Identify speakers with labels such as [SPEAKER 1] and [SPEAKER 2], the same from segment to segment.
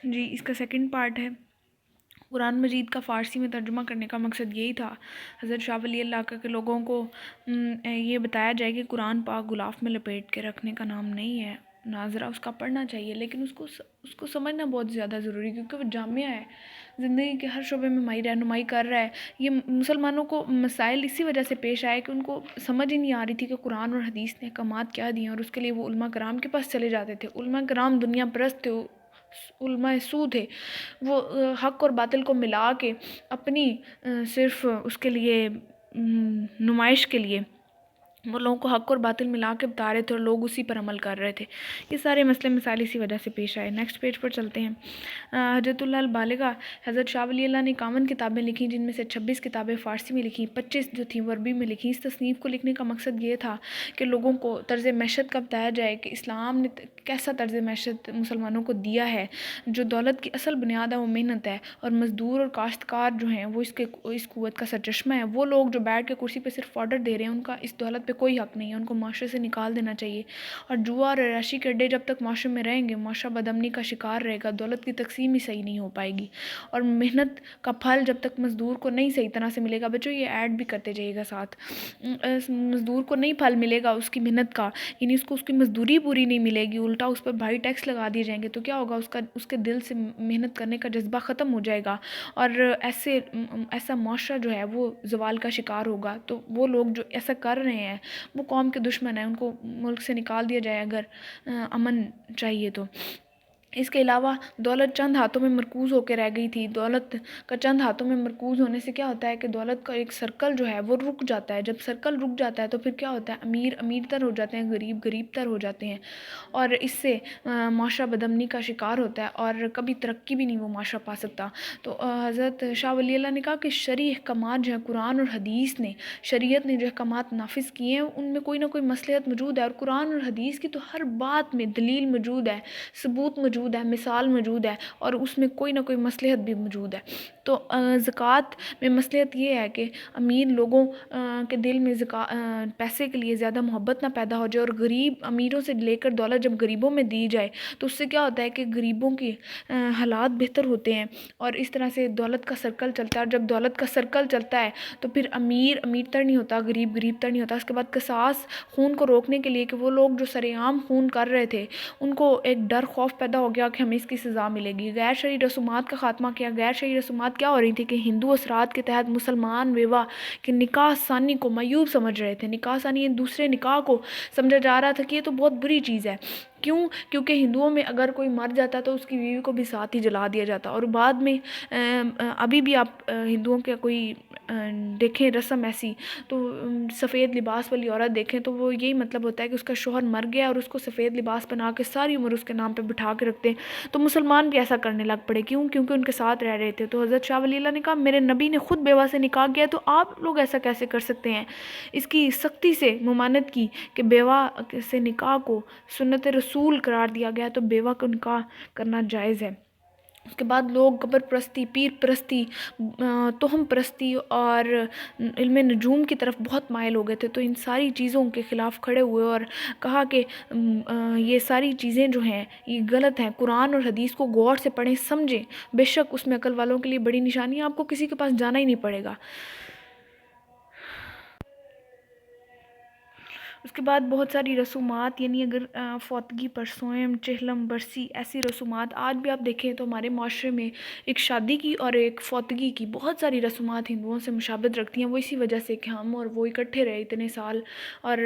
[SPEAKER 1] جی اس کا second part ہے، قرآن مجید کا فارسی میں ترجمہ کرنے کا مقصد یہی تھا حضرت شاہ ولی اللہ کا کہ لوگوں کو یہ بتایا جائے کہ قرآن پاک غلاف میں لپیٹ کے رکھنے کا نام نہیں ہے، ناظرہ اس کا پڑھنا چاہیے، لیکن اس کو سمجھنا بہت زیادہ ضروری ہے کیونکہ وہ جامعہ ہے، زندگی کے ہر شعبے میں ہماری رہنمائی کر رہا ہے۔ یہ مسلمانوں کو مسائل اسی وجہ سے پیش آئے کہ ان کو سمجھ ہی نہیں آ رہی تھی کہ قرآن اور حدیث نے احکامات کیا دیے، اور اس کے لیے وہ علماء کرام کے پاس چلے جاتے تھے۔ علماء کرام دنیا پرست تھے، علماء سو تھے، وہ حق اور باطل کو ملا کے اپنی صرف اس کے لیے نمائش کے لیے وہ لوگوں کو حق اور باطل ملا کے بتا رہے تھے اور لوگ اسی پر عمل کر رہے تھے۔ یہ سارے مسئلے مسائل اسی وجہ سے پیش آئے۔ نیکسٹ پیج پر چلتے ہیں۔ حجت اللہ البالغہ، حضرت شاہ ولی اللہ نے 51 کتابیں لکھیں، جن میں سے 26 کتابیں فارسی میں لکھیں، 25 جو تھیں وہ عربی میں لکھیں۔ اس تصنیف کو لکھنے کا مقصد یہ تھا کہ لوگوں کو طرز معیشت کا بتایا جائے کہ اسلام نے کیسا طرز معیشت مسلمانوں کو دیا ہے۔ جو دولت کی اصل بنیاد ہے وہ محنت ہے، اور مزدور اور کاشتکار جو ہیں وہ اس قوت کا سرچشمہ ہے۔ وہ لوگ جو بیٹھ کے کرسی پہ صرف آرڈر دے رہے ہیں، ان کا اس دولت پہ کوئی حق نہیں ہے، ان کو معاشرے سے نکال دینا چاہیے۔ اور جوا اور عیاشی کے اڈے جب تک معاشرے میں رہیں گے، معاشرہ بدامنی کا شکار رہے گا، دولت کی تقسیم ہی صحیح نہیں ہو پائے گی، اور محنت کا پھل جب تک مزدور کو نہیں صحیح طرح سے ملے گا۔ بچوں یہ ایڈ بھی کرتے جائیے گا ساتھ، مزدور کو نہیں پھل ملے گا اس کی محنت کا، یعنی اس کو اس کی مزدوری پوری نہیں ملے گی، الٹا اس پر بھاری ٹیکس لگا دیے جائیں گے، تو کیا ہوگا؟ اس کے دل سے محنت کرنے کا جذبہ ختم ہو جائے گا، اور ایسا معاشرہ جو ہے وہ زوال کا شکار ہوگا۔ تو وہ لوگ جو ایسا کر رہے ہیں وہ قوم کے دشمن ہیں، ان کو ملک سے نکال دیا جائے اگر امن چاہیے تو۔ اس کے علاوہ دولت چند ہاتھوں میں مرکوز ہو کے رہ گئی تھی۔ دولت کا چند ہاتھوں میں مرکوز ہونے سے کیا ہوتا ہے کہ دولت کا ایک سرکل جو ہے وہ رک جاتا ہے۔ جب سرکل رک جاتا ہے تو پھر کیا ہوتا ہے؟ امیر امیر تر ہو جاتے ہیں، غریب غریب تر ہو جاتے ہیں، اور اس سے معاشرہ بدامنی کا شکار ہوتا ہے، اور کبھی ترقی بھی نہیں وہ معاشرہ پا سکتا۔ تو حضرت شاہ ولی اللہ نے کہا کہ شرعی احکامات جو ہیں، قرآن اور حدیث نے، شریعت نے جو احکامات نافذ کیے ہیں ان میں کوئی نہ کوئی مصلحت موجود ہے، اور قرآن اور حدیث کی تو ہر بات میں دلیل موجود ہے، ثبوت موجود ہے، مثال موجود ہے، اور اس میں کوئی نہ کوئی مصلحت بھی موجود ہے۔ تو زکوٰۃ میں مصلحت یہ ہے کہ امیر لوگوں کے دل میں پیسے کے لیے زیادہ محبت نہ پیدا ہو جائے، اور غریب امیروں سے لے کر دولت جب غریبوں میں دی جائے تو اس سے کیا ہوتا ہے کہ غریبوں کے حالات بہتر ہوتے ہیں، اور اس طرح سے دولت کا سرکل چلتا ہے، اور جب دولت کا سرکل چلتا ہے تو پھر امیر امیر تر نہیں ہوتا، غریب غریب تر نہیں ہوتا۔ اس کے بعد قصاص، خون کو روکنے کے لیے کہ وہ لوگ جو سرے عام خون کر رہے تھے ان کو ایک ڈر خوف پیدا ہو گیا کہ ہمیں اس کی سزا ملے گی۔ غیر شرعی رسومات کا خاتمہ کیا۔ غیر شرعی رسومات کیا ہو رہی تھی کہ ہندو اثرات کے تحت مسلمان بیوہ کے نکاح ثانی کو معیوب سمجھ رہے تھے، نکاح ثانی دوسرے نکاح کو سمجھا جا رہا تھا کہ یہ تو بہت بری چیز ہے۔ کیوں؟ کیونکہ ہندوؤں میں اگر کوئی مر جاتا تو اس کی بیوی کو بھی ساتھ ہی جلا دیا جاتا، اور بعد میں ابھی بھی آپ ہندوؤں کے کوئی دیکھیں رسم ایسی تو سفید لباس والی عورت دیکھیں تو وہ یہی مطلب ہوتا ہے کہ اس کا شوہر مر گیا اور اس کو سفید لباس پہنا کے ساری عمر اس کے نام پہ بٹھا کے رکھتے ہیں۔ تو مسلمان بھی ایسا کرنے لگ پڑے، کیوں؟ کیونکہ ان کے ساتھ رہ رہے تھے۔ تو حضرت شاہ ولی اللہ نے کہا میرے نبی نے خود بیوہ سے نکاح کیا، تو آپ لوگ ایسا کیسے کر سکتے ہیں؟ اس کی سختی سے ممانعت کی کہ بیوہ سے نکاح کو سنت رسول قرار دیا گیا، تو بیوہ کو نکاح کرنا جائز ہے۔ اس کے بعد لوگ قبر پرستی، پیر پرستی، تہم پرستی اور علم نجوم کی طرف بہت مائل ہو گئے تھے، تو ان ساری چیزوں کے خلاف کھڑے ہوئے اور کہا کہ یہ ساری چیزیں جو ہیں یہ غلط ہیں، قرآن اور حدیث کو غور سے پڑھیں، سمجھیں، بے شک اس میں عقل والوں کے لیے بڑی نشانی ہے، آپ کو کسی کے پاس جانا ہی نہیں پڑے گا۔ اس کے بعد بہت ساری رسومات، یعنی اگر فوتگی پر سوئم، چہلم، برسی، ایسی رسومات آج بھی آپ دیکھیں تو ہمارے معاشرے میں ایک شادی کی اور ایک فوتگی کی بہت ساری رسومات ہندوؤں سے مشابہت رکھتی ہیں، وہ اسی وجہ سے کہ ہم اور وہ اکٹھے رہے اتنے سال، اور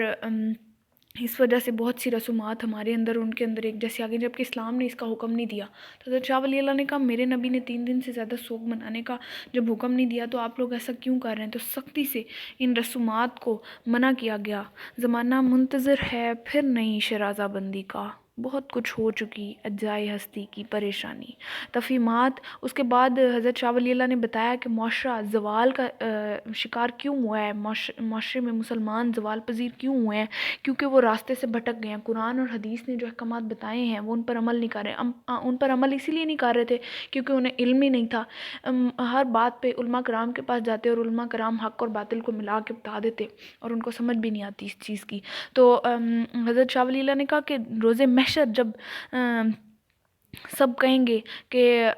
[SPEAKER 1] اس وجہ سے بہت سی رسومات ہمارے اندر ان کے اندر ایک جیسی آ گئی، جبکہ اسلام نے اس کا حکم نہیں دیا۔ تو حضرت شاہ ولی اللہ نے کہا میرے نبی نے 3 دن سے زیادہ سوگ منانے کا جب حکم نہیں دیا تو آپ لوگ ایسا کیوں کر رہے ہیں؟ تو سختی سے ان رسومات کو منع کیا گیا۔ زمانہ منتظر ہے پھر نئی شرازہ بندی کا، بہت کچھ ہو چکی اجزائے ہستی کی پریشانی، تفہیمات۔ اس کے بعد حضرت شاہ ولی اللہ نے بتایا کہ معاشرہ زوال کا شکار کیوں ہوا ہے، معاشرے میں مسلمان زوال پذیر کیوں ہوئے ہیں، کیونکہ وہ راستے سے بھٹک گئے ہیں۔ قرآن اور حدیث نے جو احکامات بتائے ہیں وہ ان پر عمل نہیں کر رہے، ان پر عمل اسی لیے نہیں کر رہے تھے کیونکہ انہیں علم ہی نہیں تھا۔ ہر بات پہ علماء کرام کے پاس جاتے اور علماء کرام حق اور باطل کو ملا کے بتا دیتے، اور ان کو سمجھ بھی نہیں آتی اس چیز کی۔ تو حضرت شاہ ولی اللہ نے کہا کہ روز محشر جب سب کہیں گے کہ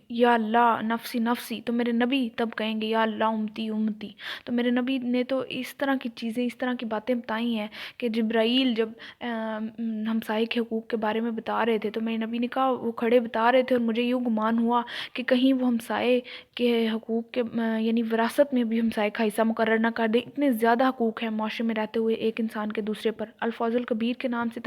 [SPEAKER 1] یا اللہ نفسی نفسی، تو میرے نبی تب کہیں گے یا اللہ امتی امتی۔ تو میرے نبی نے تو اس طرح کی چیزیں، اس طرح کی باتیں بتائی ہیں کہ جبرائیل جب ہمسائے کے حقوق کے بارے میں بتا رہے تھے تو میرے نبی نے کہا، وہ کھڑے بتا رہے تھے اور مجھے یوں گمان ہوا کہ کہیں وہ ہمسائے کے حقوق کے یعنی وراثت میں بھی ہمسائے کا حصہ مقرر نہ کر دیں۔ اتنے زیادہ حقوق ہیں معاشرے میں رہتے ہوئے ایک انسان کے دوسرے پر۔ الفاظ الکبیر کے نام سے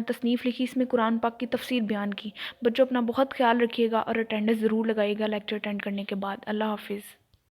[SPEAKER 1] تصنیف لکھی، اس میں قرآن پاک کی تفسیر بیان کی۔ بچوں اپنا بہت خیال رکھیے گا اور اٹینڈنس ضرور لگائیے گا لیکچر اٹینڈ کرنے کے بعد۔ اللہ حافظ۔